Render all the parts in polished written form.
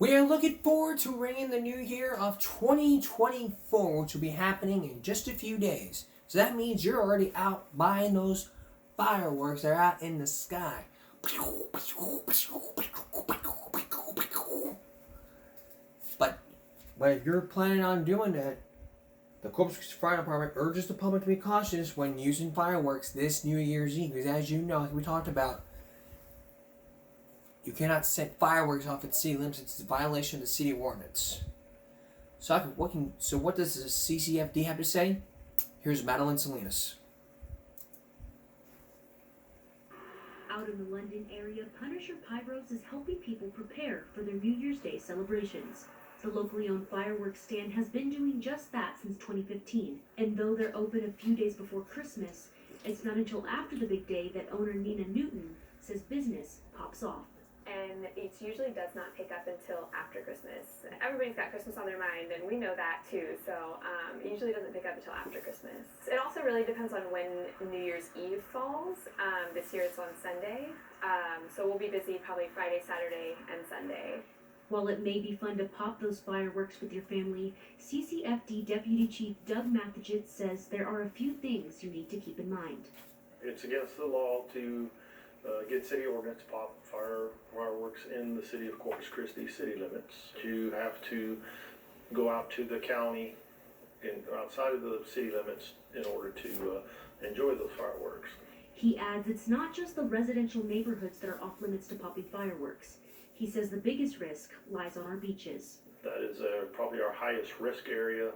We are looking forward to ringing the new year of 2024, which will be happening in just a few days. So that means you're already out buying those fireworks that are out in the sky. But if you're planning on doing that, the Corpus Christi Fire Department urges the public to be cautious when using fireworks this New Year's Eve. Because as you know, like we talked about, you cannot set fireworks off at city limits. It's a violation of the city ordinance. So what does the CCFD have to say? Here's Madeline Salinas. Out in the London area, Punisher Pyros is helping people prepare for their New Year's Day celebrations. The locally owned fireworks stand has been doing just that since 2015, and though they're open a few days before Christmas, it's not until after the big day that owner Nina Newton says business pops off. And it usually does not pick up until after Christmas. Everybody's got Christmas on their mind, and we know that too, so it usually doesn't pick up until after Christmas. It also really depends on when New Year's Eve falls. This year it's on Sunday, so we'll be busy probably Friday, Saturday, and Sunday. While it may be fun to pop those fireworks with your family, CCFD Deputy Chief Doug Mathejitz says there are a few things you need to keep in mind. It's against the law to get city ordinance pop fireworks in the city of Corpus Christi city limits. You have to go out to the county and outside of the city limits in order to enjoy those fireworks. He adds it's not just the residential neighborhoods that are off limits to popping fireworks. He says the biggest risk lies on our beaches. That is probably our highest risk area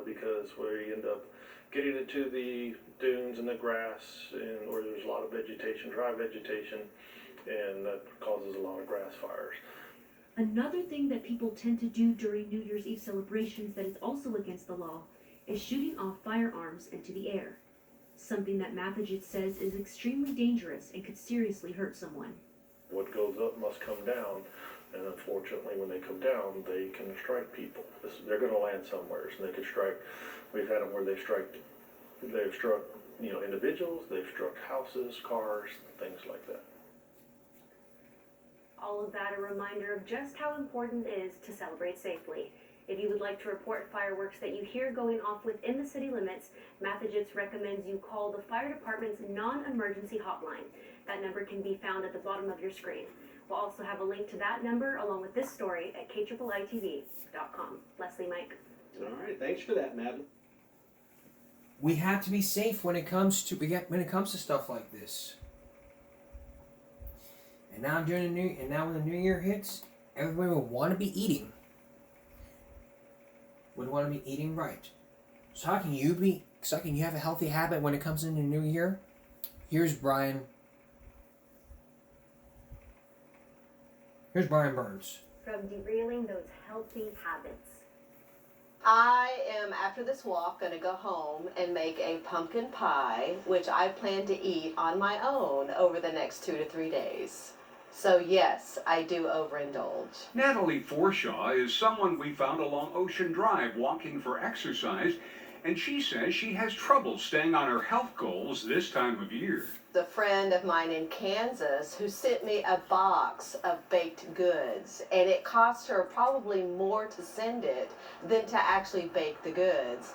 because we end up getting into the dunes and the grass and where there's a lot of vegetation, dry vegetation, and that causes a lot of grass fires. Another thing that people tend to do during New Year's Eve celebrations that is also against the law is shooting off firearms into the air. Something that Mathejitz says is extremely dangerous and could seriously hurt someone. What goes up must come down, and unfortunately when they come down, they can strike people. They're going to land somewhere, and they can strike. We've had them where they've struck individuals, they've struck houses, cars, things like that. All of that a reminder of just how important it is to celebrate safely. If you would like to report fireworks that you hear going off within the city limits, Mathejitz recommends you call the fire department's non-emergency hotline. That number can be found at the bottom of your screen. We'll also have a link to that number along with this story at KIIITV.com. Leslie, Mike. All right, thanks for that, Madeline. We have to be safe when it comes to stuff like this. And now when the new year hits, everybody will want to be eating. Would want to be eating right. So how can you have a healthy habit when it comes into the new year? Here's Brian Burns. From derailing those healthy habits. I am, after this walk, going to go home and make a pumpkin pie, which I plan to eat on my own over the next 2 to 3 days. So yes, I do overindulge. Natalie Forshaw is someone we found along Ocean Drive walking for exercise, and she says she has trouble staying on her health goals this time of year. The friend of mine in Kansas who sent me a box of baked goods, and it cost her probably more to send it than to actually bake the goods.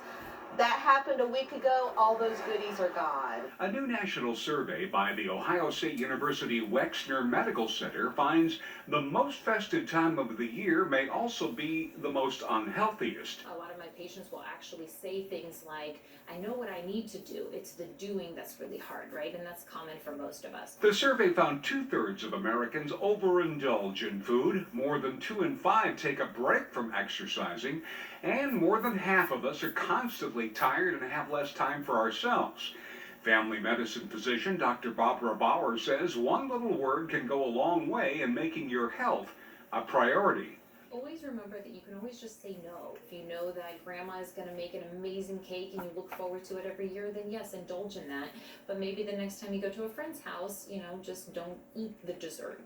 That happened a week ago. All those goodies are gone. A new national survey by the Ohio State University Wexner Medical Center finds the most festive time of the year may also be the most unhealthiest. A lot of my patients will actually say things like, I know what I need to do. It's the doing that's really hard, right? And that's common for most of us. The survey found 2/3 of Americans overindulge in food, more than 2 in 5 take a break from exercising, and more than half of us are constantly tired and have less time for ourselves. Family medicine physician Dr. Barbara Bauer says one little word can go a long way in making your health a priority. Always remember that you can always just say no. If you know that grandma is going to make an amazing cake and you look forward to it every year, then yes, indulge in that. But maybe the next time you go to a friend's house, just don't eat the dessert.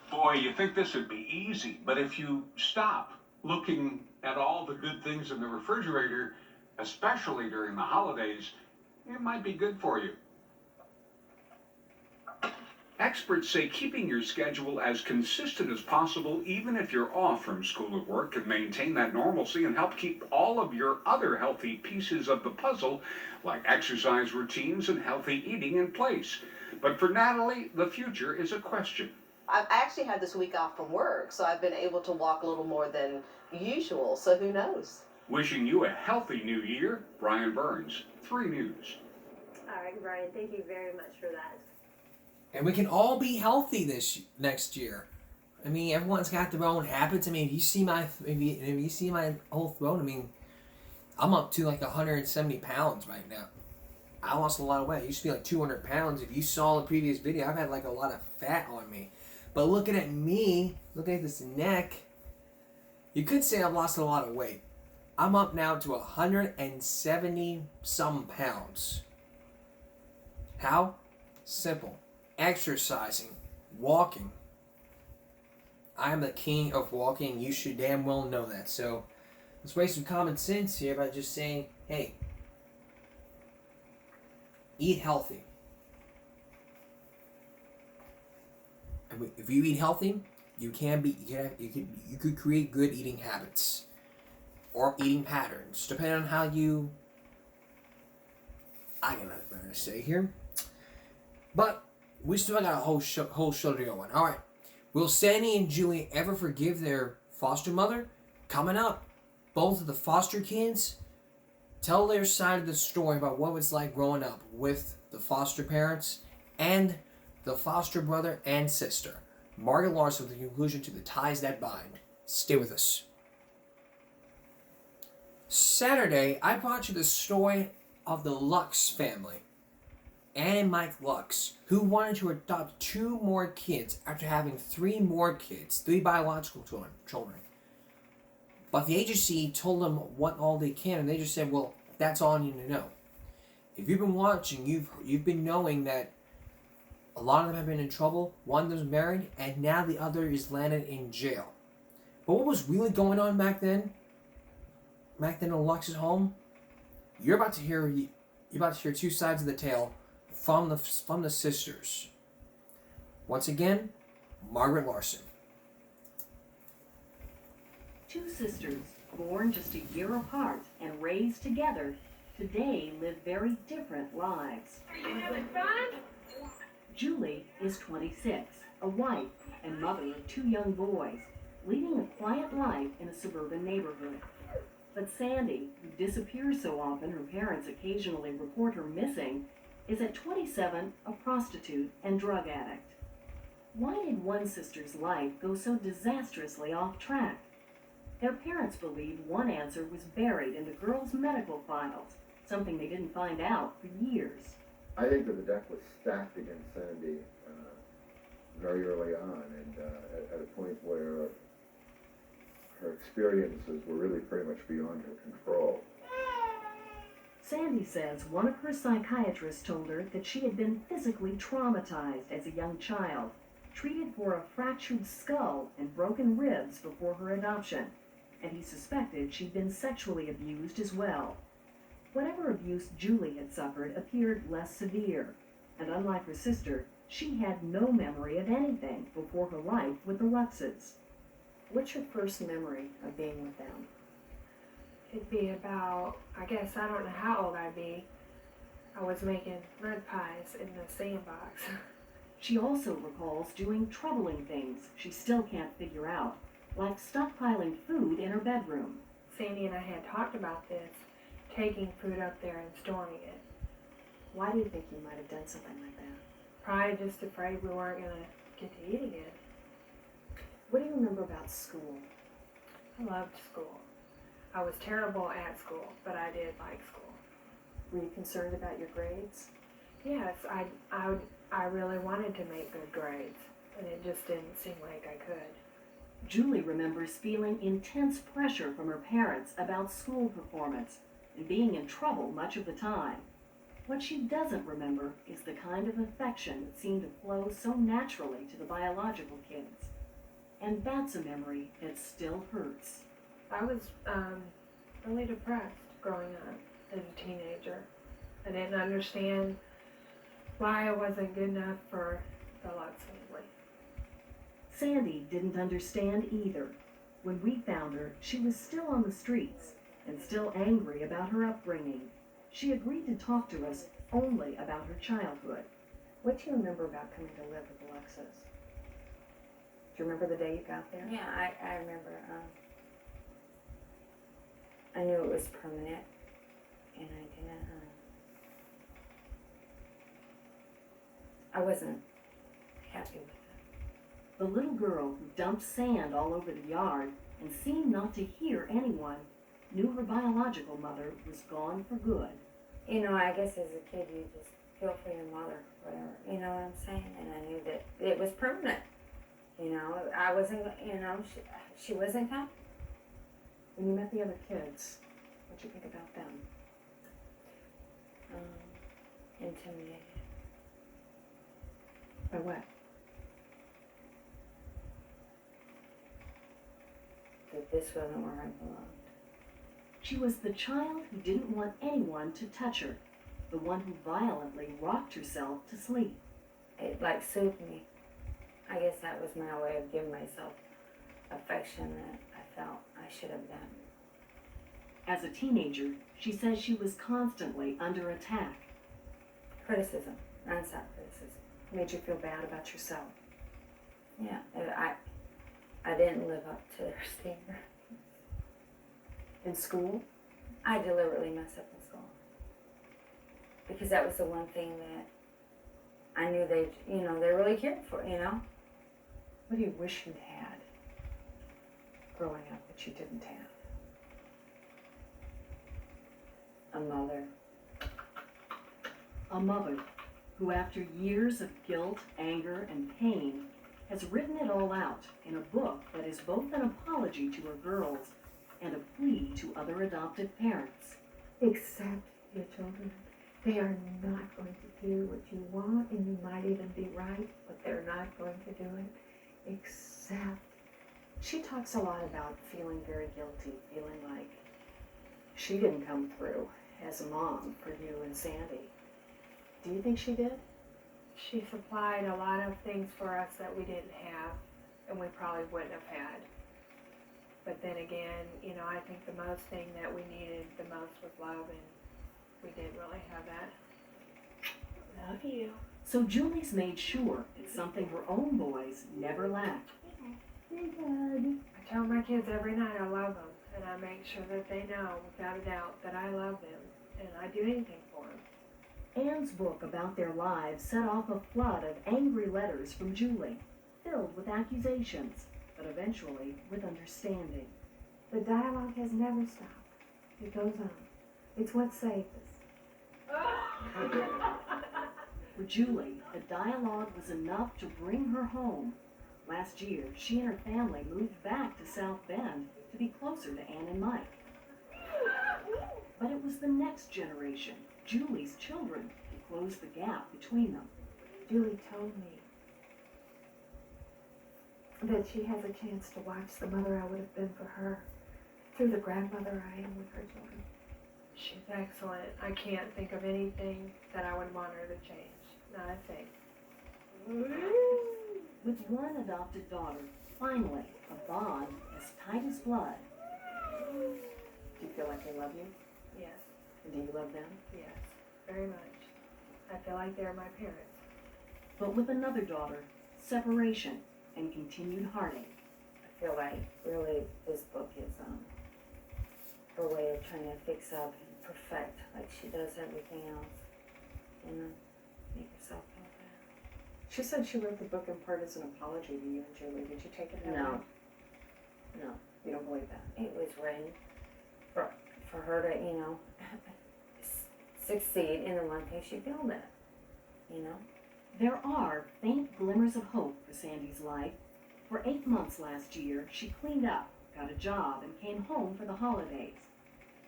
Boy, you think this would be easy, but if you stop looking at all the good things in the refrigerator, especially during the holidays, it might be good for you. Experts say keeping your schedule as consistent as possible, even if you're off from school or work, can maintain that normalcy and help keep all of your other healthy pieces of the puzzle, like exercise routines and healthy eating, in place. But for Natalie, the future is a question. I've actually had this week off from work, so I've been able to walk a little more than usual, so who knows? Wishing you a healthy new year, Brian Burns, 3 News. All right, Brian, thank you very much for that. And we can all be healthy this next year. I mean, everyone's got their own habits. I mean, if you see my whole throat, I mean, I'm up to like 170 pounds right now. I lost a lot of weight. I used to be like 200 pounds. If you saw the previous video, I've had like a lot of fat on me. But looking at me, looking at this neck, you could say I've lost a lot of weight. I'm up now to 170 some pounds. How? Simple. Exercising, walking. I am the king of walking. You should damn well know that. So let's waste some common sense here by just saying, hey, eat healthy. And if you eat healthy, you could create good eating habits or eating patterns, depending on how you. I got nothing better to say here, but we still got a whole show to go on. All right, will Sandy and Julie ever forgive their foster mother? Coming up, both of the foster kids tell their side of the story about what it's like growing up with the foster parents and the foster brother and sister. Margaret Larson with the conclusion to the ties that bind. Stay with us. Saturday, I brought you the story of the Lux family. Anne and Mike Lux, who wanted to adopt 2 more kids after having 3 more kids, 3 biological children. But the agency told them what all they can, and they just said, well, that's all you need to know. If you've been watching, you've been knowing that a lot of them have been in trouble. One of them's married, and now the other is landed in jail. But what was really going on back then? Back then in Lux's home, you're about to hear 2 sides of the tale from the sisters. Once again, Margaret Larson. 2 sisters, born just a year apart and raised together, today live very different lives. Are you having fun? Julie is 26, a wife and mother of 2 young boys, leading a quiet life in a suburban neighborhood. But Sandy, who disappears so often her parents occasionally report her missing, is at 27 a prostitute and drug addict. Why did one sister's life go so disastrously off track? Their parents believe one answer was buried in the girl's medical files, something they didn't find out for years. I think that the deck was stacked against Sandy very early on, and at a point where her experiences were really pretty much beyond her control. Sandy says one of her psychiatrists told her that she had been physically traumatized as a young child, treated for a fractured skull and broken ribs before her adoption, and he suspected she'd been sexually abused as well. Whatever abuse Julie had suffered appeared less severe, and unlike her sister, she had no memory of anything before her life with the Luxes. What's your first memory of being with them? It'd be about, I guess, I don't know how old I'd be. I was making mud pies in the sandbox. She also recalls doing troubling things she still can't figure out, like stockpiling food in her bedroom. Sandy and I had talked about this, taking food up there and storing it. Why do you think you might have done something like that? Probably just afraid we weren't going to get to eat again. What do you remember about school? I loved school. I was terrible at school, but I did like school. Were you concerned about your grades? Yes, I really wanted to make good grades, and it just didn't seem like I could. Julie remembers feeling intense pressure from her parents about school performance and being in trouble much of the time. What she doesn't remember is the kind of affection that seemed to flow so naturally to the biological kids. And that's a memory that still hurts. I was really depressed growing up as a teenager. I didn't understand why I wasn't good enough for fell out smoothly. Sandy didn't understand either. When we found her, she was still on the streets and still angry about her upbringing. She agreed to talk to us only about her childhood. What do you remember about coming to live with Alexis? Do you remember the day you got there? Yeah, I remember. I knew it was permanent, and I didn't. I wasn't happy with it. The little girl who dumped sand all over the yard and seemed not to hear anyone knew her biological mother was gone for good. You know, I guess as a kid, you just feel for your mother, whatever. You know what I'm saying? And I knew that it was permanent. You know, I wasn't. You know, she wasn't coming. When you met the other kids, what'd you think about them? Intimidated. By what? That this wasn't where I belonged. She was the child who didn't want anyone to touch her, the one who violently rocked herself to sleep. It like soothed me. I guess that was my way of giving myself affection that I felt I should have done. As a teenager, she says she was constantly under attack. Criticism, nonstop criticism. Made you feel bad about yourself? Yeah, I didn't live up to their standard. In school? I deliberately messed up in school. Because that was the one thing that I knew they really cared for, you know? What do you wish you had growing up that you didn't have? A mother. A mother who, after years of guilt, anger, and pain, has written it all out in a book that is both an apology to her girls and a plea to other adoptive parents. Accept your children. They are not going to do what you want, and you might even be right, but they're not going to do it. Accept. She talks a lot about feeling very guilty, feeling like she didn't come through as a mom for you and Sandy. Do you think she did? She supplied a lot of things for us that we didn't have, and we probably wouldn't have had. But then again, you know, I think the most thing that we needed the most was love, and we didn't really have that. Love you. So Julie's made sure it's something her own boys never lacked. I tell my kids every night I love them, and I make sure that they know without a doubt that I love them, and I do anything for them. Anne's book about their lives set off a flood of angry letters from Julie, filled with accusations, but eventually with understanding. The dialogue has never stopped. It goes on. It's what saved us. For Julie, the dialogue was enough to bring her home. Last year, she and her family moved back to South Bend to be closer to Anne and Mike. But it was the next generation, Julie's children, who closed the gap between them. Julie told me that she has a chance to watch the mother I would have been for her through the grandmother I am with her children. She's excellent. I can't think of anything that I would want her to change. Not a thing. With one adopted daughter, finally, a bond as tight as blood. Do you feel like they love you? Yes. And do you love them? Yes. Very much. I feel like they're my parents. But with another daughter, separation and continued heartache. I feel like really this book is her way of trying to fix up and perfect like she does everything else. You know, make herself feel better. She said she wrote the book in part as an apology to you and Julie. Did you take it that No. way? No. You don't believe that? It was written for her to, you know, succeed in the one thing she failed at, you know? There are faint glimmers of hope for Sandy's life. For 8 months last year, she cleaned up, got a job, and came home for the holidays.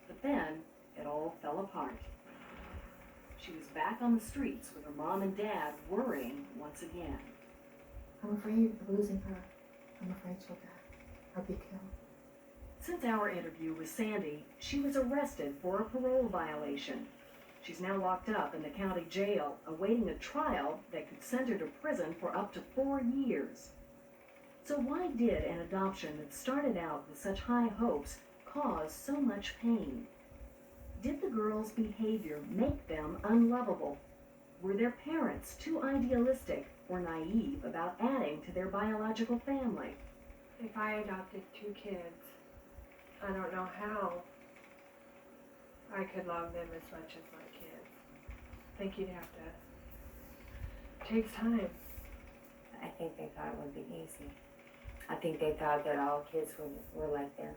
But then, it all fell apart. She was back on the streets with her mom and dad worrying once again. I'm afraid of losing her. I'm afraid she'll die or be killed. Since our interview with Sandy, she was arrested for a parole violation. She's now locked up in the county jail, awaiting a trial that could send her to prison for up to 4 years. So why did an adoption that started out with such high hopes cause so much pain? Did the girls' behavior make them unlovable? Were their parents too idealistic or naive about adding to their biological family? If I adopted 2 kids, I don't know how I could love them as much as my kids. I think you'd have to. It takes time. I think they thought it would be easy. I think they thought that all kids were like theirs.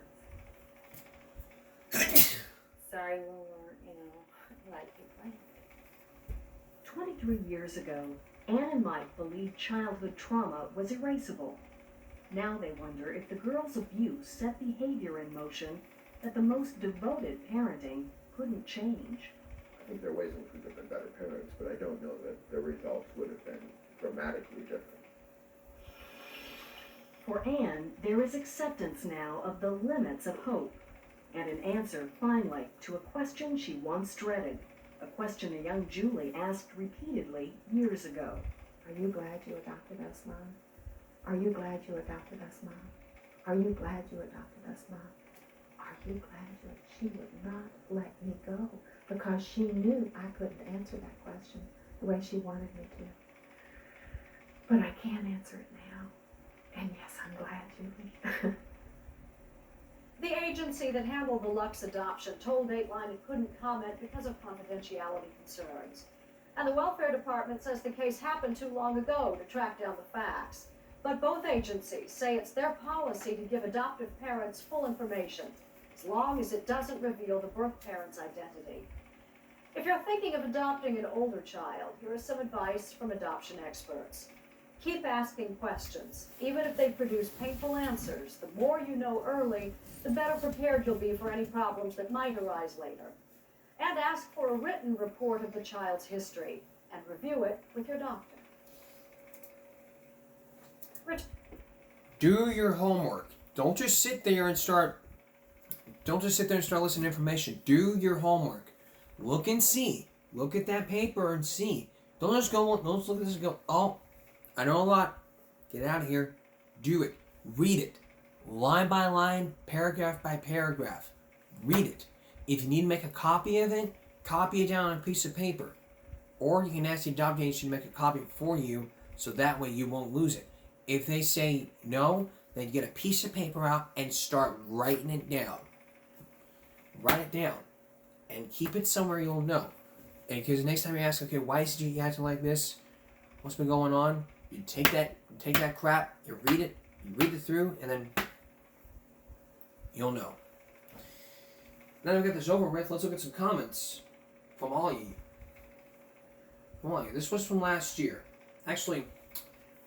Sorry, we weren't, like people. 23 years ago, Ann and Mike believed childhood trauma was erasable. Now they wonder if the girls' abuse set behavior in motion that the most devoted parenting couldn't change. I think there are ways in which we could have been better parents, but I don't know that the results would have been dramatically different. For Anne, there is acceptance now of the limits of hope, and an answer, finally, to a question she once dreaded, a question a young Julie asked repeatedly years ago. Are you glad you adopted us, Mom? Are you glad you adopted us, Mom? Are you glad you adopted us, Mom? Are you glad she would not let me go because she knew I couldn't answer that question the way she wanted me to. But I can answer it now. And yes, I'm glad, Julie. The agency that handled the Lux adoption told Dateline it couldn't comment because of confidentiality concerns. And the welfare department says the case happened too long ago to track down the facts. But both agencies say it's their policy to give adoptive parents full information, as long as it doesn't reveal the birth parent's identity. If you're thinking of adopting an older child, here is some advice from adoption experts. Keep asking questions. Even if they produce painful answers, the more you know early, the better prepared you'll be for any problems that might arise later. And ask for a written report of the child's history, and review it with your doctor. Do your homework. Don't just sit there and start listening to information. Do your homework. Look and see. Look at that paper and see. Don't just look at this and go, oh, I know a lot. Get out of here. Do it. Read it. Line by line, paragraph by paragraph. Read it. If you need to make a copy of it, copy it down on a piece of paper. Or you can ask the adoption agency to make a copy for you so that way you won't lose it. If they say no, then get a piece of paper out and start writing it down. Write it down. And keep it somewhere you'll know. And because the next time you ask, okay, why is you acting like this? What's been going on? You take that crap, you read it through, and then you'll know. Now that we got this over with, let's look at some comments from all of you. This was from last year. Actually,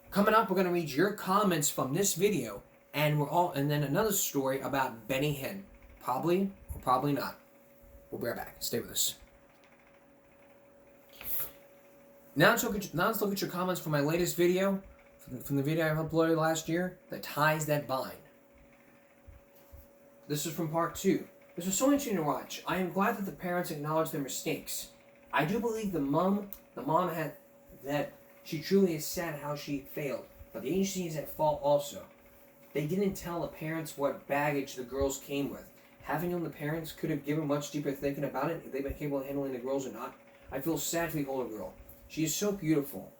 coming up, we're going to read your comments from this video, and then another story about Benny Hinn. Probably or probably not. We'll be right back. Stay with us. Now let's look at your comments from my latest video, from the video I uploaded last year, that ties that bind. This is from part 2. This was so interesting to watch. I am glad that the parents acknowledged their mistakes. I do believe the mom had that she truly is sad how she failed, but the agency is at fault also. They didn't tell the parents what baggage the girls came with. Having known the parents could have given much deeper thinking about it if they've been capable of handling the girls or not. I feel sad for the older girl. She is so beautiful.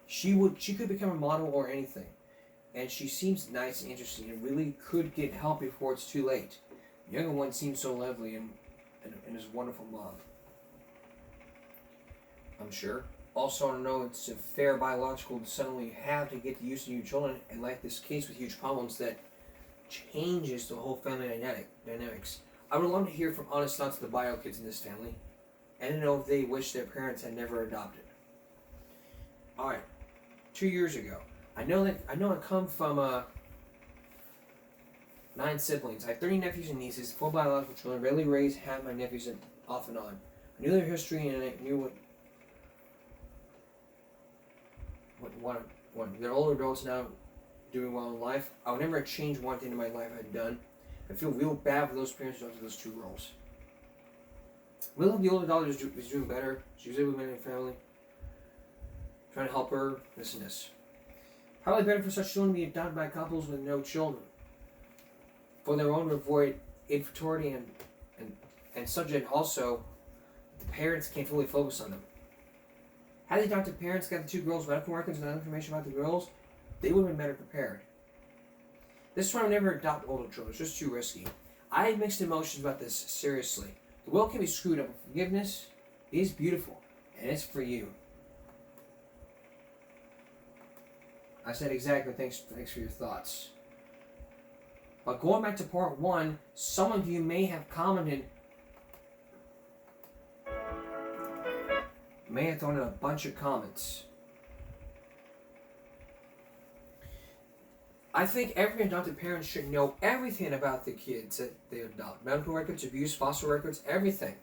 She could become a model or anything. And she seems nice and interesting and really could get help before it's too late. The younger one seems so lovely and is a wonderful mom. I'm sure. Also, I know it's a fair biological to suddenly have to get used to new children, and like this case with huge problems that changes the whole family dynamics. I would love to hear from honest thoughts of the bio kids in this family, and to know if they wish their parents had never adopted. Alright, 2 years ago. I know I come from 9 siblings. I have 30 nephews and nieces, 4 biological children, rarely raised half my nephews off and on. I knew their history and I knew what they're older adults now doing well in life. I would never change one thing in my life I had done. I feel real bad for those parents who have those 2 girls. We love the older daughter is doing better. She's able to manage her family. Trying to help her. This and this. Probably better for such children to be adopted by couples with no children. For their own to avoid infertility and subject also, the parents can't fully focus on them. Had the adopted parents got the two girls' medical records and other information about the girls, they would have been better prepared. This is why I never adopt older children. It's just too risky. I had mixed emotions about this, seriously. The will can be screwed up, but forgiveness is beautiful, and it's for you. I said exactly, thanks for your thoughts. But going back to part 1, some of you may have commented, may have thrown in a bunch of comments. I think every adopted parent should know everything about the kids that they adopt. Medical records, abuse, foster records, everything.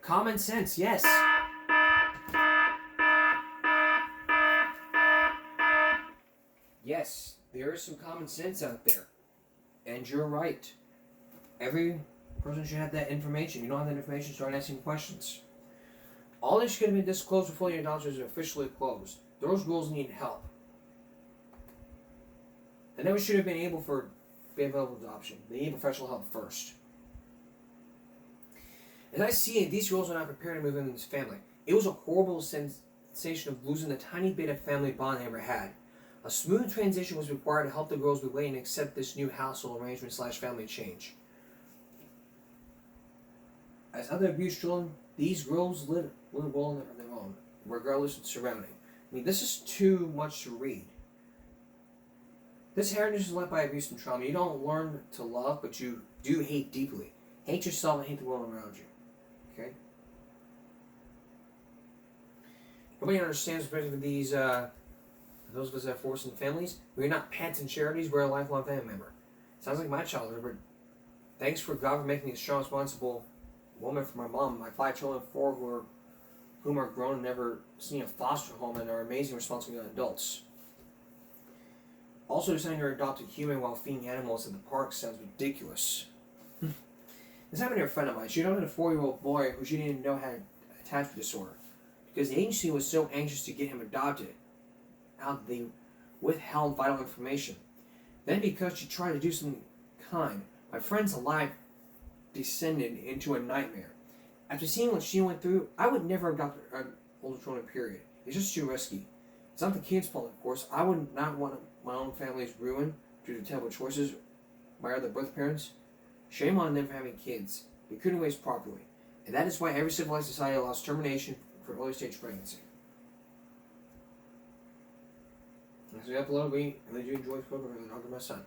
Common sense, yes. Yes, there is some common sense out there. And you're right. Every person should have that information. You don't have that information, start asking questions. All this should have been disclosed before the adoption is officially closed. Those girls need help. They never should have been able for available adoption. They need professional help first. As I see it, these girls are not prepared to move into this family. It was a horrible sensation of losing the tiny bit of family bond they ever had. A smooth transition was required to help the girls relate and accept this new household arrangement / family change. As other abused children, these girls live well on their own, regardless of surrounding. I mean, this is too much to read. This heritage is led by abuse and trauma. You don't learn to love, but you do hate deeply. Hate yourself and hate the world around you. Okay? Nobody understands, especially with these, those of us that have forced in families, we're not pets and charities, we're a lifelong family member. Sounds like my childhood, but thanks for God for making me a strong, responsible woman for my mom. My 5 children, 4 whom are grown and never seen a foster home and are amazing, responsible young adults. Also, deciding to adopt a human while feeding animals at the park sounds ridiculous. This happened to a friend of mine. She adopted a 4-year-old boy who she didn't know had attachment disorder. Because the agency was so anxious to get him adopted, out they withheld vital information. Then because she tried to do something kind, my friend's life descended into a nightmare. After seeing what she went through, I would never adopt an older children, period. It's just too risky. It's not the kid's fault, of course. I would not want my own family's ruined due to terrible choices by other birth parents. Shame on them for having kids. They couldn't raise properly. And that is why every civilized society allows termination for early stage pregnancy. As we upload, we really do enjoy the program and talk to my son.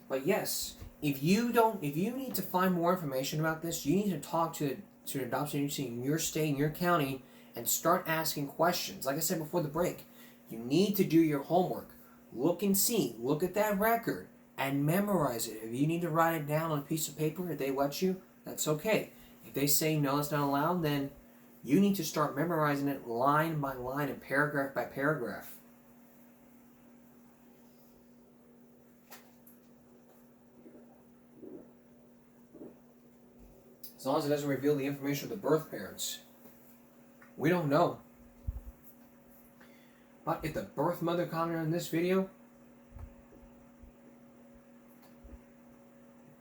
But yes, if you need to find more information about this, you need to talk to an adoption agency in your state, in your county, and start asking questions. Like I said before the break, you need to do your homework. Look and see. Look at that record and memorize it. If you need to write it down on a piece of paper, if they let you, that's okay. If they say no, it's not allowed, then you need to start memorizing it line by line and paragraph by paragraph. As long as it doesn't reveal the information of the birth parents. We don't know. But if the birth mother commented on this video,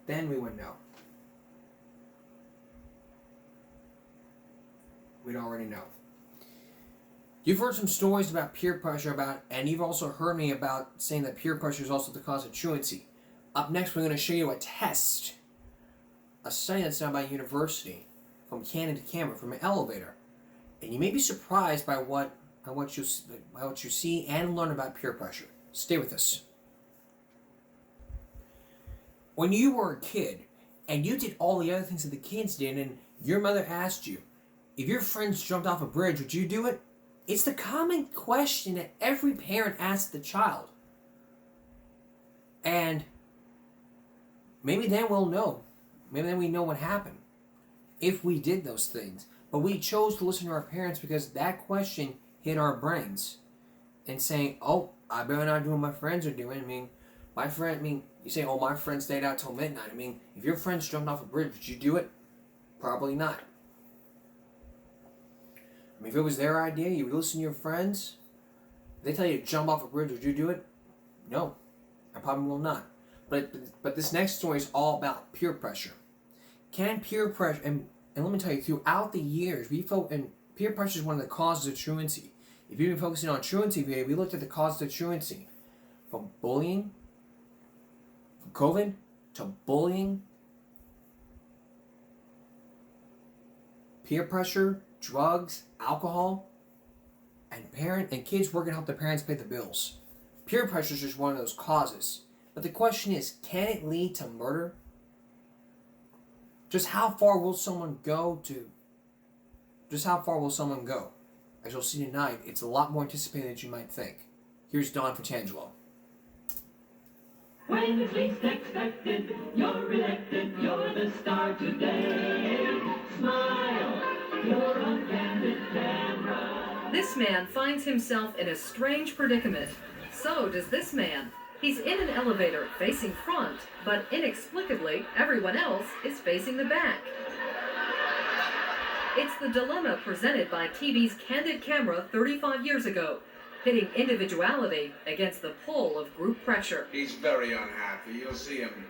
then we would know. We'd already know. You've heard some stories about peer pressure and you've also heard me about saying that peer pressure is also the cause of truancy. Up next, we're going to show you a test. A study that's done by a university, from cannon to camera, from an elevator. And you may be surprised by what you see and learn about peer pressure. Stay with us. When you were a kid, and you did all the other things that the kids did, and your mother asked you, if your friends jumped off a bridge, would you do it? It's the common question that every parent asks the child. And maybe then we'll know. Maybe then we know what happened if we did those things. But we chose to listen to our parents because that question hit our brains and saying, oh, I better not do what my friends are doing. I mean, you say, oh, my friend stayed out till midnight. I mean, if your friends jumped off a bridge, would you do it? Probably not. I mean, if it was their idea, you would listen to your friends. If they tell you to jump off a bridge, would you do it? No, I probably will not. But this next story is all about peer pressure. Can peer pressure, and let me tell you, throughout the years, and peer pressure is one of the causes of truancy. If you've been focusing on truancy, we looked at the causes of truancy. From bullying, from COVID, to bullying, peer pressure, drugs, alcohol, and kids working to help their parents pay the bills. Peer pressure is just one of those causes. But the question is, can it lead to murder? Just how far will someone go? As you'll see tonight, it's a lot more anticipated than you might think. Here's Don Fratangelo. When it's least expected, you're elected, you're the star today. Smile, you're on Candid Camera. This man finds himself in a strange predicament. So does this man. He's in an elevator facing front, but inexplicably, everyone else is facing the back. It's the dilemma presented by TV's Candid Camera 35 years ago, pitting individuality against the pull of group pressure. He's very unhappy. You'll see him.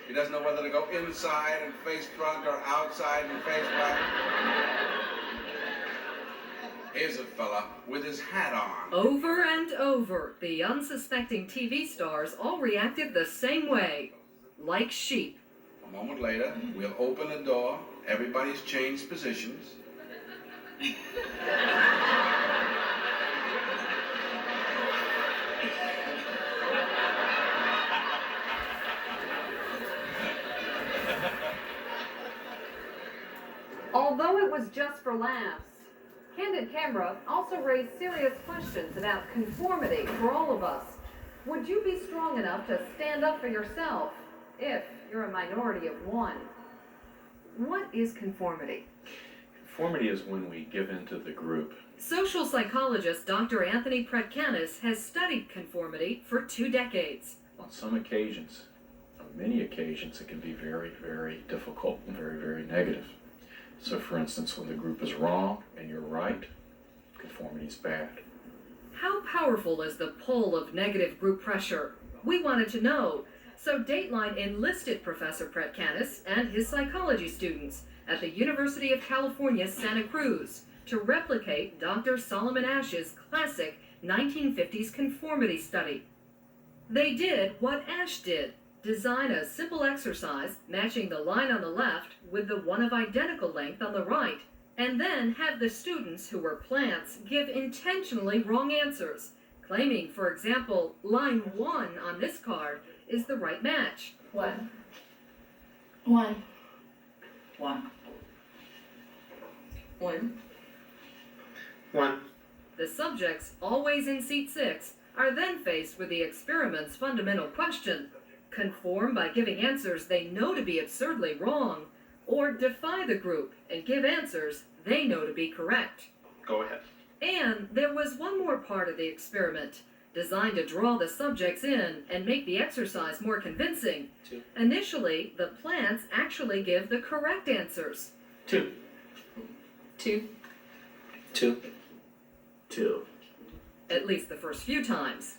He doesn't know whether to go inside and face front or outside and face back. Here's a fella with his hat on. Over and over, the unsuspecting TV stars all reacted the same way, like sheep. A moment later, we'll open the door. Everybody's changed positions. Although it was just for laughs, Candid Camera also raised serious questions about conformity for all of us. Would you be strong enough to stand up for yourself if you're a minority of one? What is conformity? Conformity is when we give in to the group. Social psychologist Dr. Anthony Pretkanis has studied conformity for 2 decades. On some occasions, on many occasions, it can be very, very difficult and very, very negative. So for instance, when the group is wrong and you're right, conformity is bad. How powerful is the pull of negative group pressure? We wanted to know. So Dateline enlisted Professor Pretkanis and his psychology students at the University of California, Santa Cruz to replicate Dr. Solomon Asch's classic 1950s conformity study. They did what Asch did. Design a simple exercise matching the line on the left with the one of identical length on the right, and then have the students who were plants give intentionally wrong answers, claiming, for example, line 1 on this card is the right match. 1. The subjects, always in seat 6, are then faced with the experiment's fundamental question: conform by giving answers they know to be absurdly wrong, or defy the group and give answers they know to be correct. Go ahead. And there was one more part of the experiment, designed to draw the subjects in and make the exercise more convincing. 2. Initially, the plants actually give the correct answers. 2. 2. 2. 2. At least the first few times.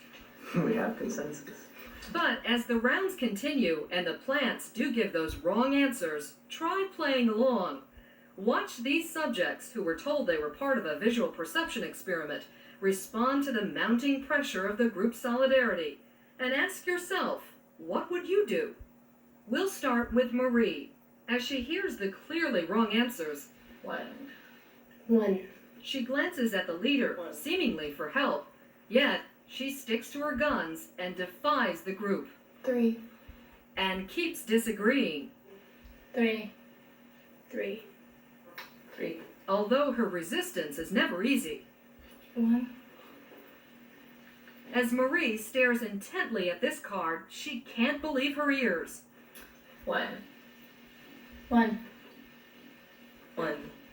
We have consensus. But as the rounds continue and the plants do give those wrong answers, try playing along. Watch these subjects, who were told they were part of a visual perception experiment, respond to the mounting pressure of the group solidarity, and ask yourself, what would you do? We'll start with Marie. As she hears the clearly wrong answers, 1. She glances at the leader, seemingly for help, yet she sticks to her guns and defies the group. 3. And keeps disagreeing. 3. Although her resistance is never easy. 1. As Marie stares intently at this card, she can't believe her ears. 1.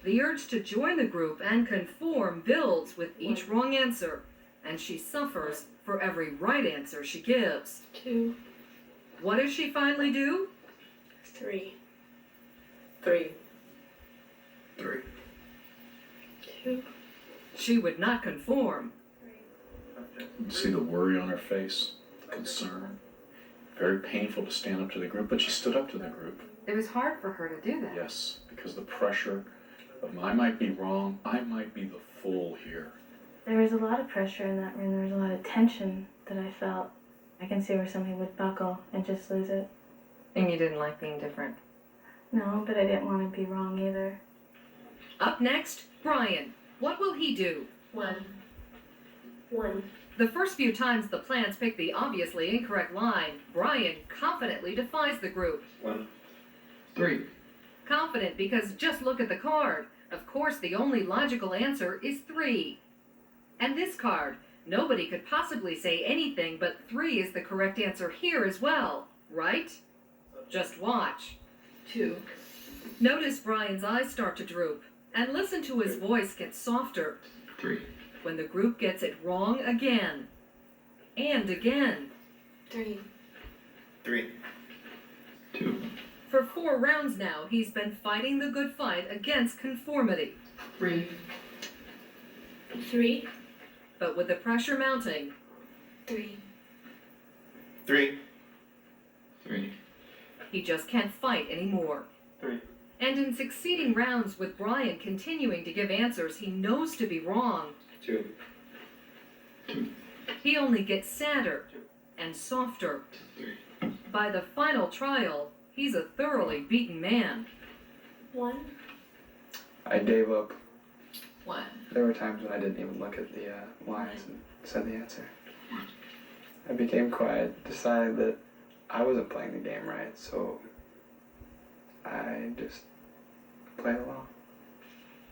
The urge to join the group and conform builds with each wrong answer. and she suffers for every right answer she gives. 2, What does she finally do? 3, 3. 2. She would not conform. You see the worry on her face, the concern. Very painful to stand up to the group, but she stood up to the group. It was hard for her to do that. Yes, because the pressure of I might be wrong, I might be the fool here. There was a lot of pressure in that room. There was a lot of tension that I felt. I can see where somebody would buckle and just lose it. And you didn't like being different. No, but I didn't want to be wrong either. Up next, Brian. What will he do? 1. The first few times the plants pick the obviously incorrect line, Brian confidently defies the group. 1. 3. Confident because just look at the card. Of course, the only logical answer is 3. And this card, nobody could possibly say anything but 3 is the correct answer here as well, right? Just watch. 2. Notice Brian's eyes start to droop, and listen to his voice get softer 3. when the group gets it wrong again. And again. 3. 3. 2. For 4 rounds now, he's been fighting the good fight against conformity. 3. 3. But with the pressure mounting, 3. 3. 3. he just can't fight anymore. 3. And in succeeding rounds with Brian continuing to give answers he knows to be wrong, 2. he only gets sadder and softer. 3. By the final trial, he's a thoroughly beaten man. 1. I gave up. 1. There were times when I didn't even look at the lines and said the answer. I became quiet, decided that I wasn't playing the game right, so I just played along.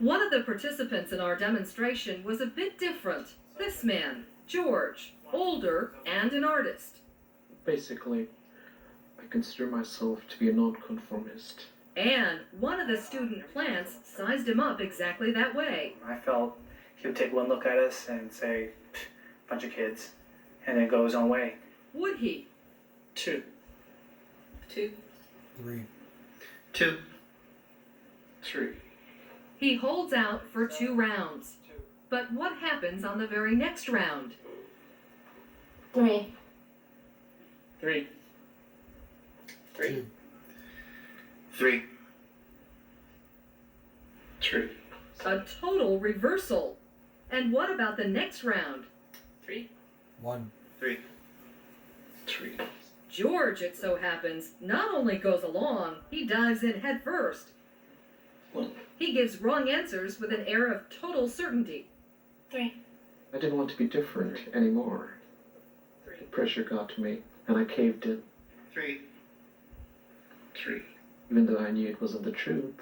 One of the participants in our demonstration was a bit different. This man, George, older and an artist. Basically, I consider myself to be a nonconformist. And one of the student plants sized him up exactly that way. I felt he would take one look at us and say, bunch of kids, and then go his own way. Would he? 2. 2. 3. 2. 3. He holds out for 2 rounds. But what happens on the very next round? 3. 3. 3. 3. 3. A total reversal. And what about the next round? 3. 1. 3. 3. George, it so happens, not only goes along, he dives in head first. 1. He gives wrong answers with an air of total certainty. 3. I didn't want to be different anymore. The pressure got to me, and I caved in. 3. 3. Even though I knew it wasn't the truth,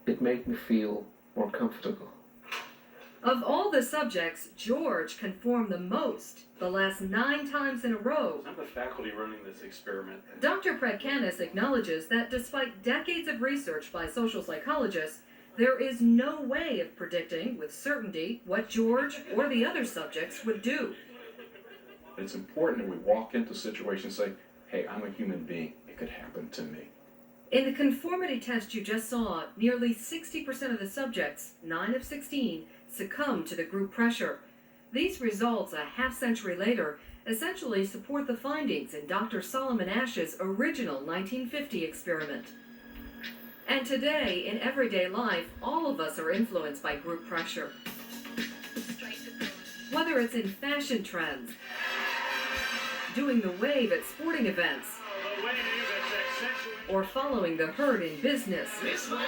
it made me feel more comfortable. Of all the subjects, George conformed the most, the last 9 times in a row. I'm the faculty running this experiment. Dr. Predkanis acknowledges that despite decades of research by social psychologists, there is no way of predicting with certainty what George or the other subjects would do. It's important that we walk into situations and say, hey, I'm a human being. It could happen to me. In the conformity test you just saw, nearly 60% of the subjects, 9 of 16, succumbed to the group pressure. These results, a half-century later, essentially support the findings in Dr. Solomon Asch's original 1950 experiment. And today, in everyday life, all of us are influenced by group pressure. Whether it's in fashion trends, doing the wave at sporting events, or following the herd in business, This way?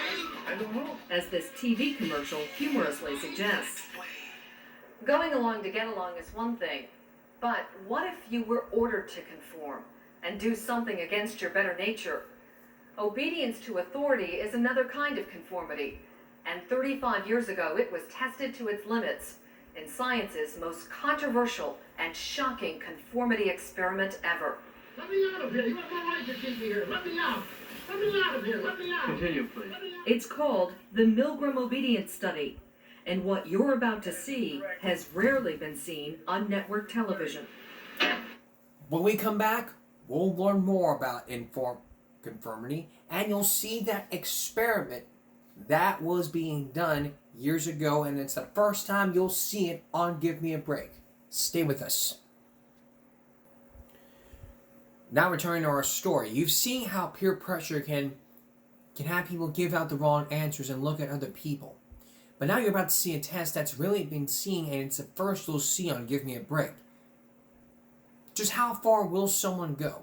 I don't know. as this TV commercial humorously suggests. Going along to get along is one thing, but what if you were ordered to conform and do something against your better nature? Obedience to authority is another kind of conformity, and 35 years ago it was tested to its limits in science's most controversial and shocking conformity experiment ever. Let me out of here. You have no right to keep me here. Let me out. Let me out of here. Let me out. Continue, please. It's called the Milgram Obedience Study, And what you're about to see has rarely been seen on network television. When we come back, we'll learn more about conformity, and you'll see that experiment that was being done years ago, and it's the first time you'll see it on Give Me a Break. Stay with us. Now returning to our story, you've seen how peer pressure can have people give out the wrong answers and look at other people. But now you're about to see a test that's really been seen, and it's the first you'll see on Give Me a Break. Just how far will someone go?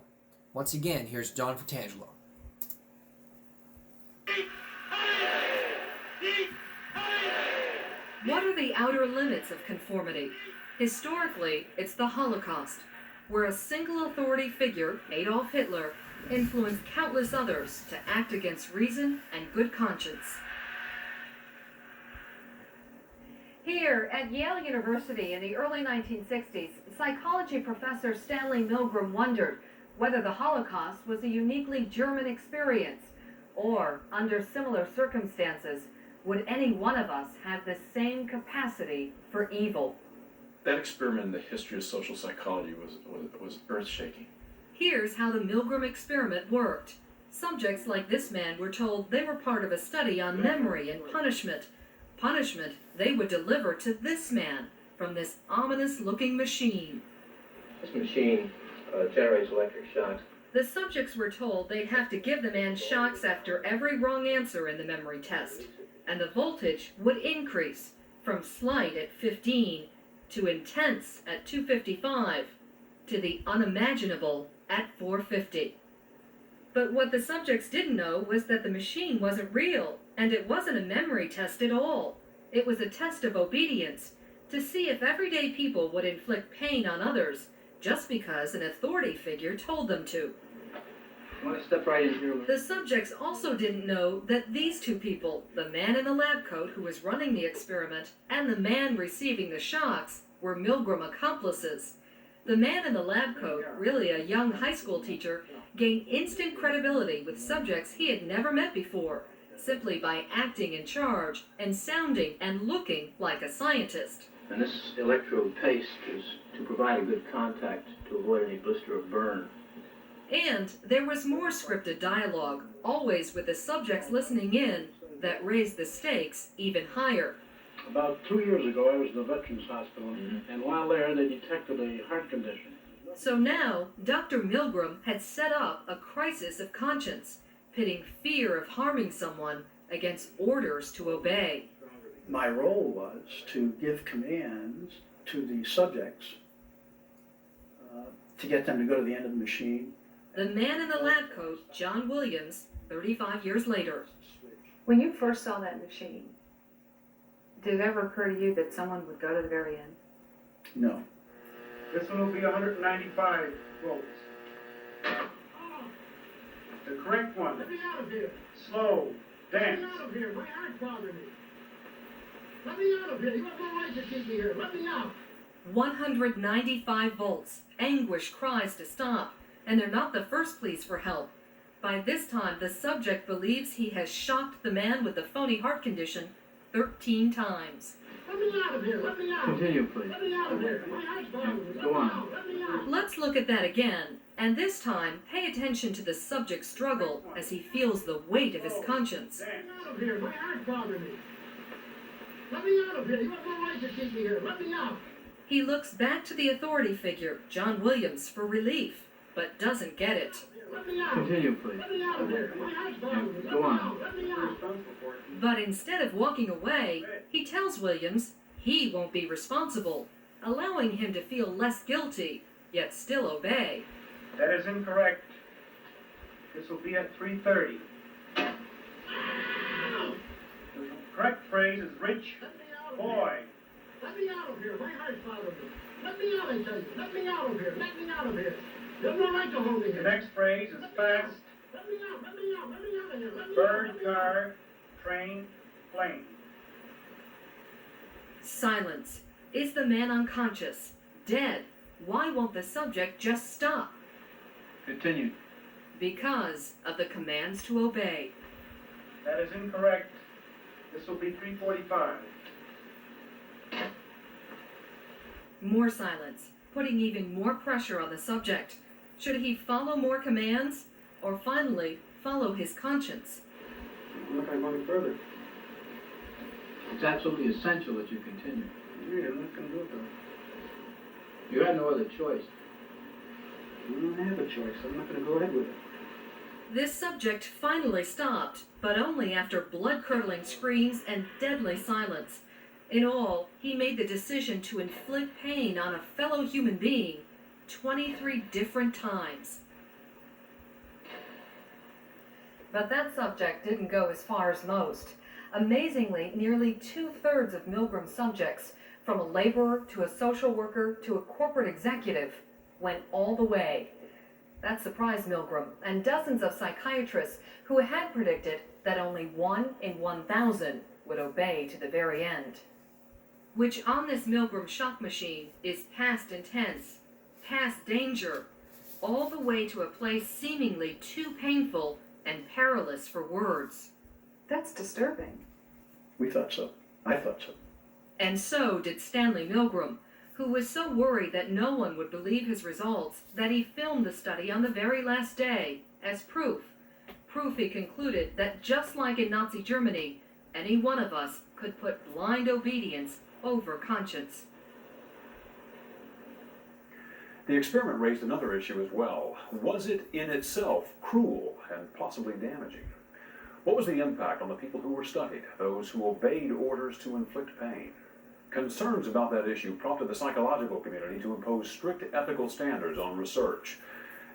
Once again, here's Don Fratangelo. What are the outer limits of conformity? Historically, it's the Holocaust, where a single authority figure, Adolf Hitler, influenced countless others to act against reason and good conscience. Here at Yale University in the early 1960s, psychology professor Stanley Milgram wondered whether the Holocaust was a uniquely German experience, or, under similar circumstances, would any one of us have the same capacity for evil? That experiment in the history of social psychology was earth-shaking. Here's how the Milgram experiment worked. Subjects like this man were told they were part of a study on memory and punishment. Punishment they would deliver to this man from this ominous-looking machine. This machine generates electric shocks. The subjects were told they'd have to give the man shocks after every wrong answer in the memory test, and the voltage would increase from slight at 15 to intense at 255 to the unimaginable at 450. But what the subjects didn't know was that the machine wasn't real, and it wasn't a memory test at all. It was a test of obedience, to see if everyday people would inflict pain on others just because an authority figure told them to. You want to step right in here? The subjects also didn't know that these two people, the man in the lab coat who was running the experiment and the man receiving the shocks, were Milgram accomplices. The man in the lab coat, really a young high school teacher, gained instant credibility with subjects he had never met before, simply by acting in charge and sounding and looking like a scientist. And this electrode paste is to provide a good contact to avoid any blister or burn. And there was more scripted dialogue, always with the subjects listening in, that raised the stakes even higher. About 2 years ago, I was in the Veterans Hospital, and while there, they detected a heart condition. So now, Dr. Milgram had set up a crisis of conscience, pitting fear of harming someone against orders to obey. My role was to give commands to the subjects to get them to go to the end of the machine. The man in the lab coat, John Williams, 35 years later. When you first saw that machine, did it ever occur to you that someone would go to the very end? No. This one will be 195 volts. The correct one. Let me out of here. Slow. Dance. Let me out of here. My heart's bothering me. Let me out of here. You have no right to keep me here. Let me out. 195 volts. Anguish cries to stop. And they're not the first pleas for help. By this time, the subject believes he has shocked the man with the phony heart condition 13 times. Let me out of here. Let me out. Continue, please. Let me out of here. My heart's bothering me. Go on. Let me out. Let's look at that again. And this time, pay attention to the subject's struggle as he feels the weight of his conscience. Let me out of here. My heart's bothering me. Let me out of here. You have no right to keep me here. Let me out. He looks back to the authority figure, John Williams, for relief, but doesn't get it. Let me out. Continue, please. Let me out of here. My heart's bothering me. Let Go me on. out. Let me out. But instead of walking away, he tells Williams he won't be responsible, allowing him to feel less guilty, yet still obey. That is incorrect. This will be at 3:30. The correct phrase is rich boy. Let me out of here. My heart's bothering me. Let me out, I tell you. Let me out of here. Let me out of here. You have no right to hold me The here. next phrase is fast. Let me out. Let me out. Let me out of here. Let me out. Bird, Let me out. car, train, plane. Silence. Is the man unconscious? Dead? Why won't the subject just stop? Continue. Because of the commands to obey. That is incorrect. This will be 3:45. More silence, putting even more pressure on the subject. Should he follow more commands, or finally follow his conscience? I'm not going any further. It's absolutely essential that you continue. Yeah, I'm not going to do it though. You had no other choice. I don't have a choice. I'm not going to go ahead with it. This subject finally stopped, but only after blood-curdling screams and deadly silence. In all, he made the decision to inflict pain on a fellow human being 23 different times. But that subject didn't go as far as most. Amazingly, nearly 2/3 of Milgram's subjects, from a laborer to a social worker to a corporate executive, went all the way. That surprised Milgram and dozens of psychiatrists who had predicted that only 1 in 1,000 would obey to the very end. Which on this Milgram shock machine is past intense, past danger, all the way to a place seemingly too painful and perilous for words. That's disturbing. We thought so. I thought so. And so did Stanley Milgram, who was so worried that no one would believe his results that he filmed the study on the very last day as proof. Proof, he concluded, that just like in Nazi Germany, any one of us could put blind obedience over conscience. The experiment raised another issue as well. Was it in itself cruel and possibly damaging? What was the impact on the people who were studied, those who obeyed orders to inflict pain? Concerns about that issue prompted the psychological community to impose strict ethical standards on research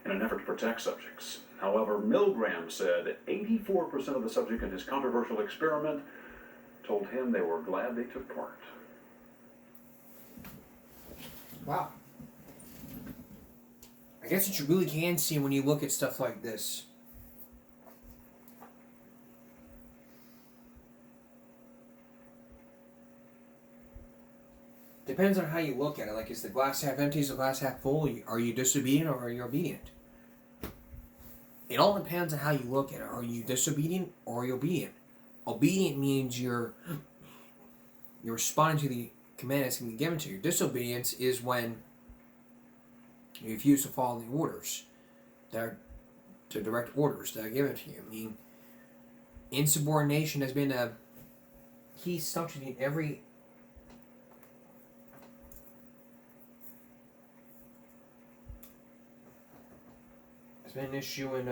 in an effort to protect subjects. However, Milgram said 84% of the subjects in his controversial experiment told him they were glad they took part. Wow. I guess what you really can see when you look at stuff like this depends on how you look at it. Like, is the glass half empty, is the glass half full? Are you disobedient or are you obedient? It all depends on how you look at it. Are you disobedient or are you obedient? Obedient means you're responding to the command that's going to be given to you. Disobedience is when you refuse to follow the orders, to direct orders that are given to you. I mean, insubordination has been a key function in every It's been an issue in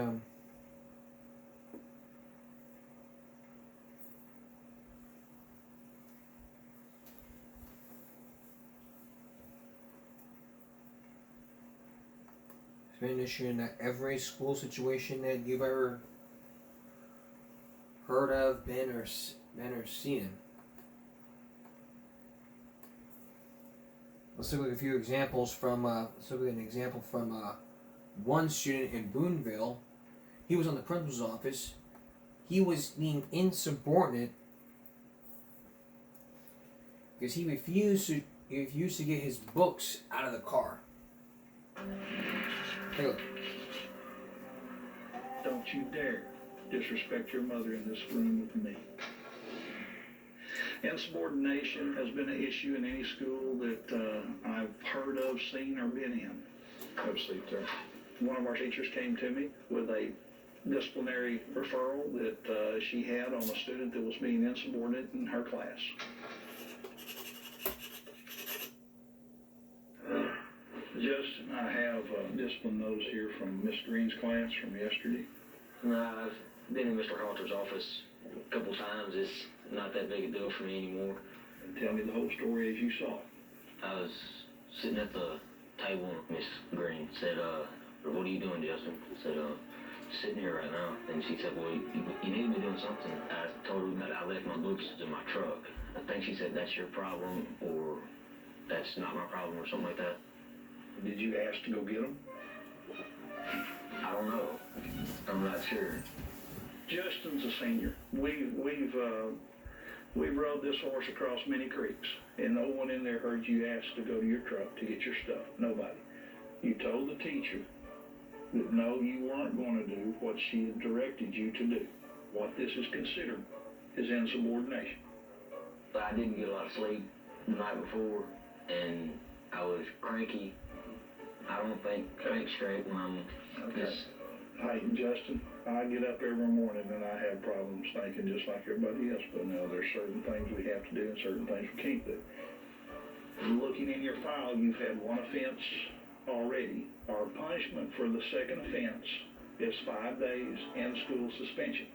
it's been an issue in every school situation that you've ever heard of, been or seen. Let's look at a few examples from. Let's look at an example from. One student in Boonville, he was on the principal's office. He was being insubordinate because he refused to get his books out of the car. Take a look. Don't you dare disrespect your mother in this room with me. Insubordination has been an issue in any school that I've heard of, seen, or been in. Absolutely, sir. One of our teachers came to me with a disciplinary referral that she had on a student that was being insubordinate in her class. Justin, I have discipline notes here from Miss Green's class from yesterday. No, I've been in Mr. Halter's office a couple times. It's not that big a deal for me anymore. And tell me the whole story as you saw it. I was sitting at the table and Miss Green said, "What are you doing, Justin?" I said, "Sitting here right now." And she said, "Well, you need to be doing something." I told her that I left my books in my truck. I think she said, "That's your problem," or "That's not my problem," or something like that. Did you ask to go get them? I don't know. I'm not sure. Justin's a senior. We've rode this horse across many creeks, and no one in there heard you ask to go to your truck to get your stuff. Nobody. You told the teacher that no, you weren't going to do what she had directed you to do. What this is considered is insubordination. But I didn't get a lot of sleep the night before, and I was cranky. I don't think straight when I'm just. Hey, Justin, I get up every morning and I have problems thinking just like everybody else, but now there's certain things we have to do and certain things we can't do. Looking in your file, you've had one offense already. Our punishment for the second offense is 5 days and school suspension.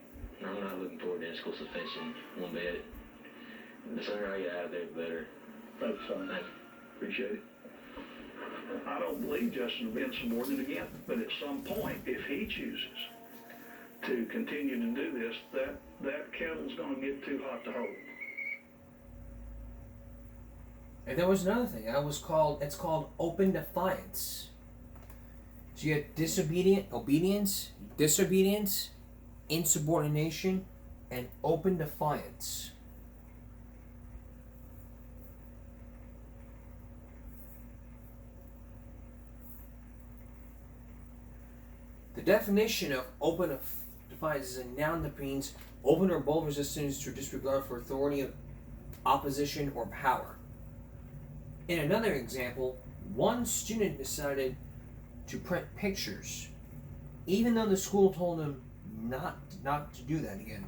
I'm not looking forward to school suspension one bit. The sooner I get out of there, the better. Thanks, son. Appreciate it. I don't believe Justin will be insubordinate again, but at some point, if he chooses to continue to do this, that kettle's going to get too hot to hold. And there was another thing. It's called open defiance. So you get obedience, disobedience, insubordination, and open defiance. The definition of open defiance is a noun that means open or bold resistance to disregard for authority, opposition, or power. In another example, one student decided to print pictures, even though the school told him not to do that again.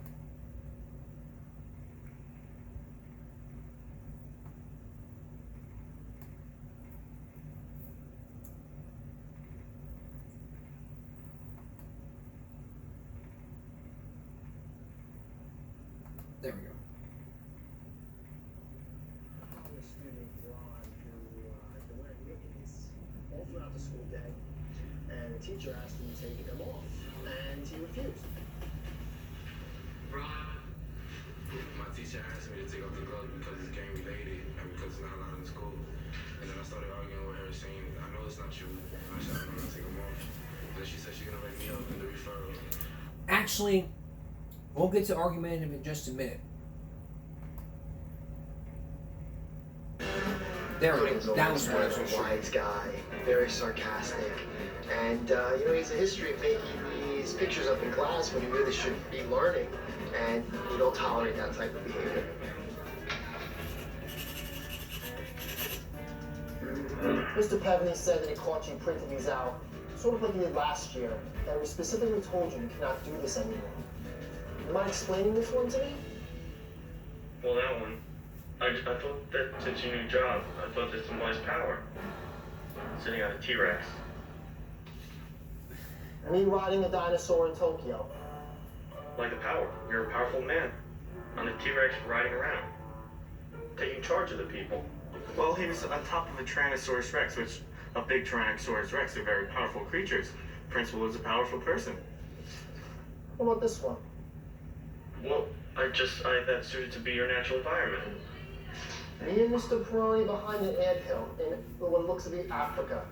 There we go. A student, Ron, who went mittens all throughout the school day, and the teacher asked him to take them off, and he refused. Ron, my teacher asked me to take off the gloves because it's gang related and because it's not allowed in school. And then I started arguing with her, saying, I know it's not true. I said, I'm going to take them off. Then she said she's going to write me up in the referral. Actually, we'll get to argumentative in just a minute. There we go. That was what I was a wise guy, very sarcastic, and you know, he has a history of making these pictures up in class when he really should be learning, and you don't tolerate that type of behavior. Mr. Pevney said that he caught you printing these out, sort of like he did last year, and we specifically told you you cannot do this anymore. You mind explaining this one to me? Well, that one. I thought that since your new job, I thought that symbolized power. Sitting on a T-Rex. Me riding a dinosaur in Tokyo. Like a power. You're a powerful man. On a T-Rex riding around. Taking charge of the people. Well, he was on top of a Tyrannosaurus Rex, which a big Tyrannosaurus Rex are very powerful creatures. Principal is a powerful person. What about this one? Well, I had that suited to be your natural environment. Me and Mr. Peroni behind an anthill in what looks to be Africa.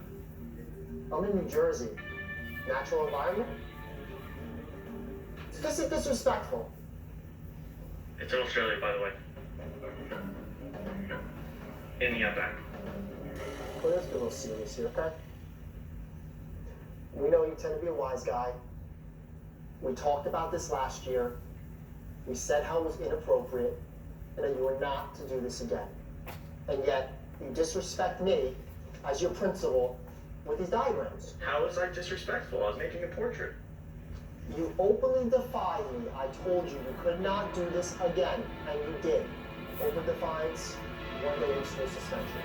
I'm in New Jersey. Natural environment? This is disrespectful. It's in Australia, by the way. In the outback. Well, let's get a little serious here, okay? We know you tend to be a wise guy. We talked about this last year. We said how it was inappropriate and that you were not to do this again. And yet, you disrespect me as your principal with these diagrams. How was I disrespectful? I was making a portrait. You openly defied me. I told you you could not do this again, and you did. Open defiance, 1 day in school suspension.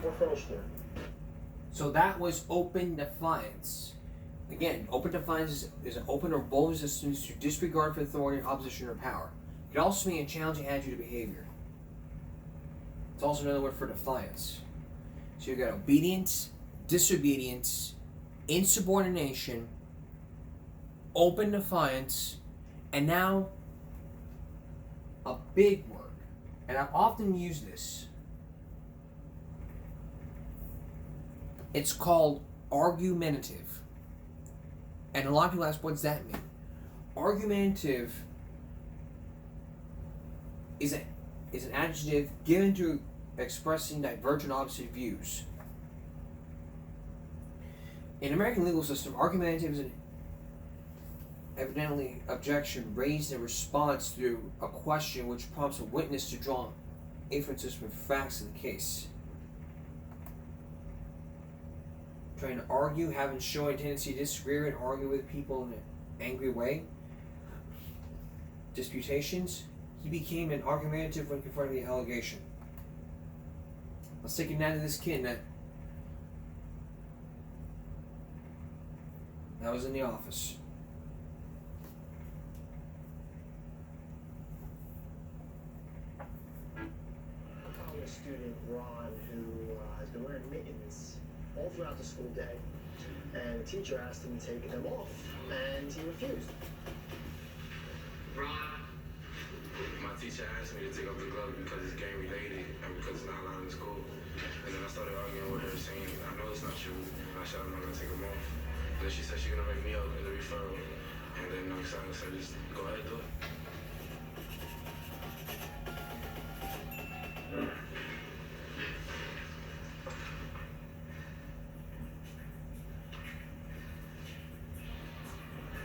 We're finished here. So that was open defiance. Again, open defiance is an open or bold resistance to disregard for authority, opposition, or power. It can also mean a challenging attitude or behavior. It's also another word for defiance. So you've got obedience, disobedience, insubordination, open defiance, and now a big word. And I often use this. It's called argumentative. And a lot of people ask, what does that mean? Argumentative is an adjective given to expressing divergent opposite views. In American legal system, argumentative is an evidently objection raised in response to a question which prompts a witness to draw inferences from facts of the case. trying to argue, showing a tendency to disagree and argue with people in an angry way, disputations, he became an argumentative when confronting the allegation. Let's take a note of this kid that was in the office. College student Ron, who has been wearing mittens all throughout the school day, and the teacher asked him to take them off, and he refused. Ron, my teacher asked me to take off the glove because it's game related and because it's not allowed in school. And then I started arguing with her, saying, I know it's not true. I said, I'm not going to take them off. And then she said she's going to write me up in the referral. And then I said, just go ahead and do it.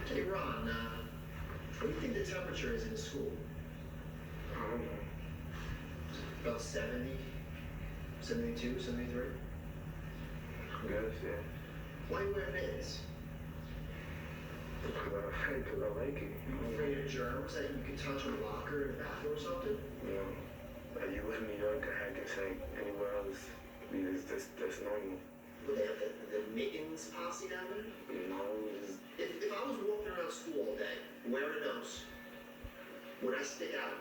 Hey Ron, what do you think the temperature is in the school? I don't know. About 70, 72, 73? I guess, yeah. Why do you wear mittens? Because I like it. You afraid of germs that you can touch in a locker in the bathroom or something? You know, like you live in New York, I can say anywhere else, that's normal. Would they have the mittens posse down there? No, it's If I was walking around school all day, wearing those, would I stick out?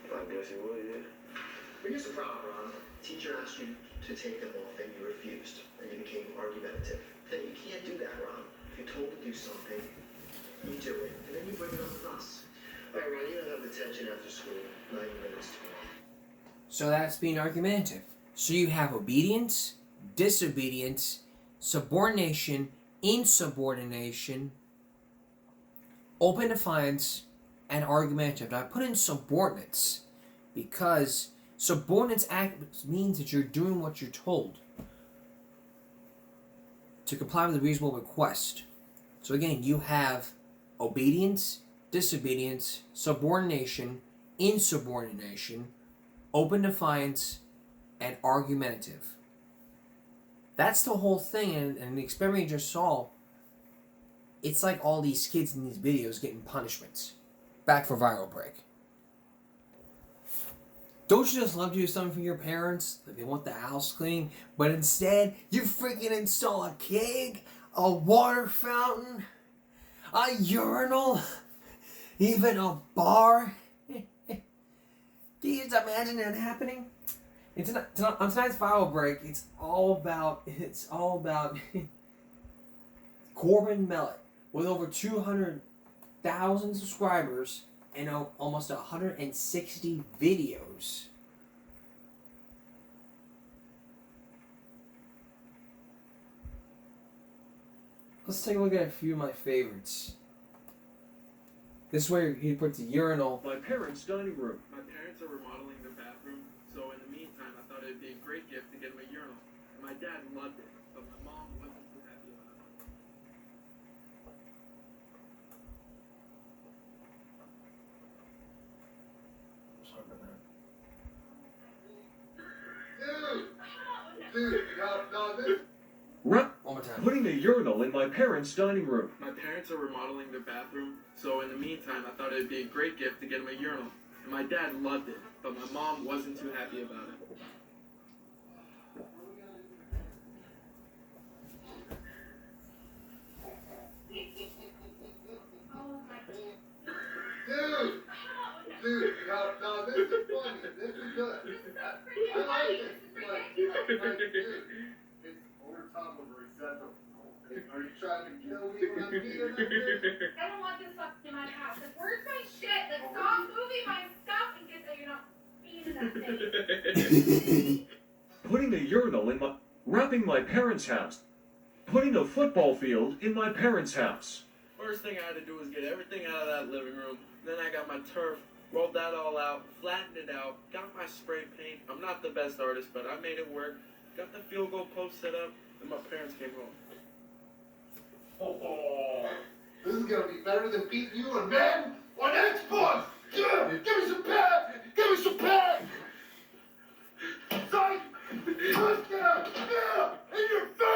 I guess you would, yeah. But here's the problem, Ron. Teacher asked you to take them off and you refused, and you became argumentative. Then you can't do that, Ron. If you're told to do something, you do it, and then you bring it up with us. All right, Ron, you don't have detention after school. 90 minutes. So that's being argumentative. So you have obedience, disobedience, subordination, insubordination, open defiance, and argumentative. Now I put in subordinates because subordinates act means that you're doing what you're told to comply with a reasonable request. So again, you have obedience, disobedience, subordination, insubordination, open defiance, and argumentative. That's the whole thing, and the experiment you just saw, it's like all these kids in these videos getting punishments. Back for viral break. Don't you just love to do something for your parents? Like they want the house clean, but instead you freaking install a keg, a water fountain, a urinal, even a bar. Can you just imagine that happening? On tonight's viral break, it's all about Corbin Mellett with over 200,000 subscribers and almost 160 videos. Let's take a look at a few of my favorites. This is where he puts the urinal. My parents' dining room. My parents are remodeling the bathroom, so in the meantime, I thought it'd be a great gift to get them a urinal. And my dad loved it, but my mom wasn't too happy about it. One more time. Putting a urinal in my parents' dining room. My parents are remodeling their bathroom, so in the meantime, I thought it'd be a great gift to get them a urinal. And my dad loved it, but my mom wasn't too happy about it. Dude, no, this is funny. This is good. I like this. Like, dude, it's over top of her acceptable. Are you trying to kill me when I'm eating that? I don't want this fucking in my house. Like, where's my shit? Like, stop moving my stuff and get that you're not eating that thing. Putting a urinal in my... Wrapping my parents' house. Putting a football field in my parents' house. First thing I had to do was get everything out of that living room. Then I got my turf, rolled that all out, flattened it out, got my spray paint. I'm not the best artist, but I made it work. Got the field goal post set up, and my parents came home. Oh, this is gonna be better than beating you and man on Xbox. Give me some pad. Give me some pad. Son, touchdown. Yeah, in your face.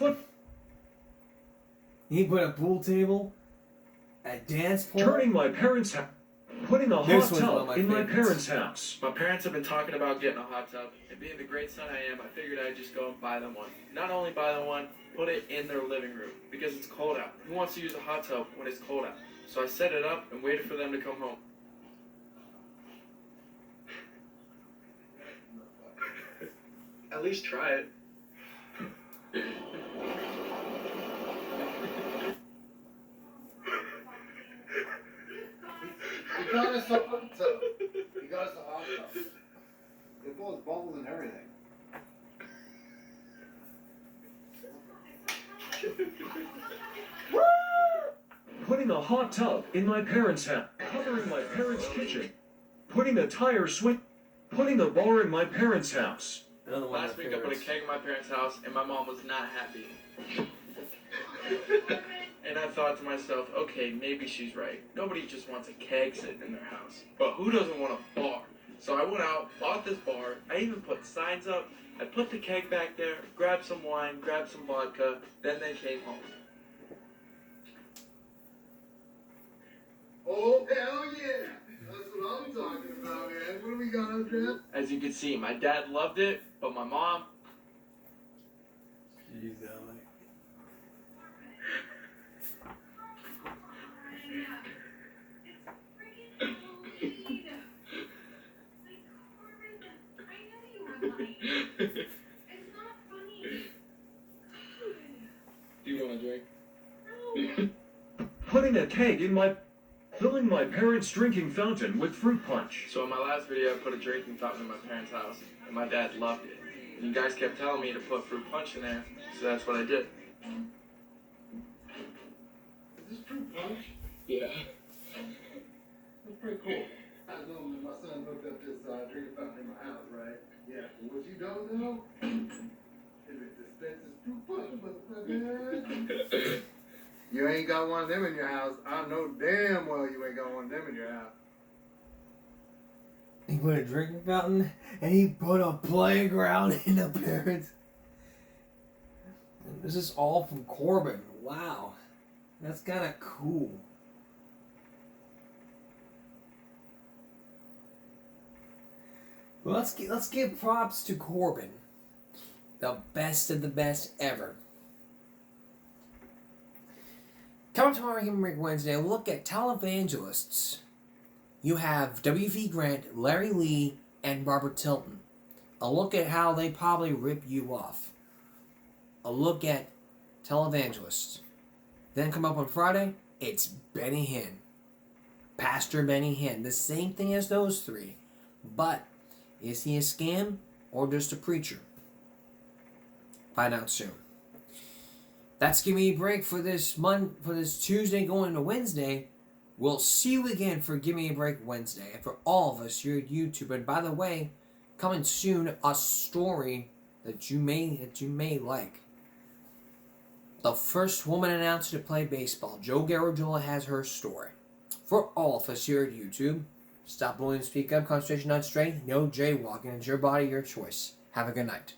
foot. He put a pool table, a dance pole. Turning my parents' house. Putting a This hot was one of tub my in my favorites. parents' house. My parents have been talking about getting a hot tub, and being the great son I am, I figured I'd just go and buy them one. Not only buy them one, put it in their living room, because it's cold out. Who wants to use a hot tub when it's cold out? So I set it up and waited for them to come home. At least try it. He got us a hot tub. He got us a hot tub. It blows bubbles and everything. Putting a hot tub in my parents' house. Covering my parents' kitchen. Putting a tire swing. Putting a bar in my parents' house. Last week I put a keg in my parents' house and my mom was not happy. And I thought to myself, okay, maybe she's right. Nobody just wants a keg sitting in their house. But who doesn't want a bar? So I went out, bought this bar, I even put signs up, I put the keg back there, grabbed some wine, grabbed some vodka, then they came home. Oh, hell yeah! That's what I'm talking about, man. What do we got on draft? As you can see, my dad loved it, but my mom, Jeez, Alec. do you want a drink? Putting a keg in my... Filling my parents' drinking fountain with fruit punch. So in my last video, I put a drinking fountain in my parents' house, and my dad loved it. And you guys kept telling me to put fruit punch in there, so that's what I did. Is this fruit punch? Yeah. That's pretty cool. I know my son hooked up this drinking fountain in my house, right? Yeah. What you don't know is it dispenses fruit punch, motherfucker. You ain't got one of them in your house. I know damn well you ain't got one of them in your house. He put a drinking fountain and he put a playground in the parents. This is all from Corbin. Wow. That's kind of cool. Well, let's give props to Corbin. The best of the best ever. Coming tomorrow, Human Break Wednesday, look at televangelists. You have W.V. Grant, Larry Lee, and Robert Tilton. A look at how they probably rip you off. A look at televangelists. Then come up on Friday, it's Benny Hinn. Pastor Benny Hinn. The same thing as those three. But, is he a scam or just a preacher? Find out soon. That's Give Me a Break for this Tuesday going into Wednesday. We'll see you again for Give Me a Break Wednesday. And for all of us here at YouTube. And by the way, coming soon, a story that you may like. The first woman announcer to play baseball. Joe Garagiola has her story. For all of us here at YouTube, stop bullying, speak up, concentration on strength, no jaywalking. It's your body, your choice. Have a good night.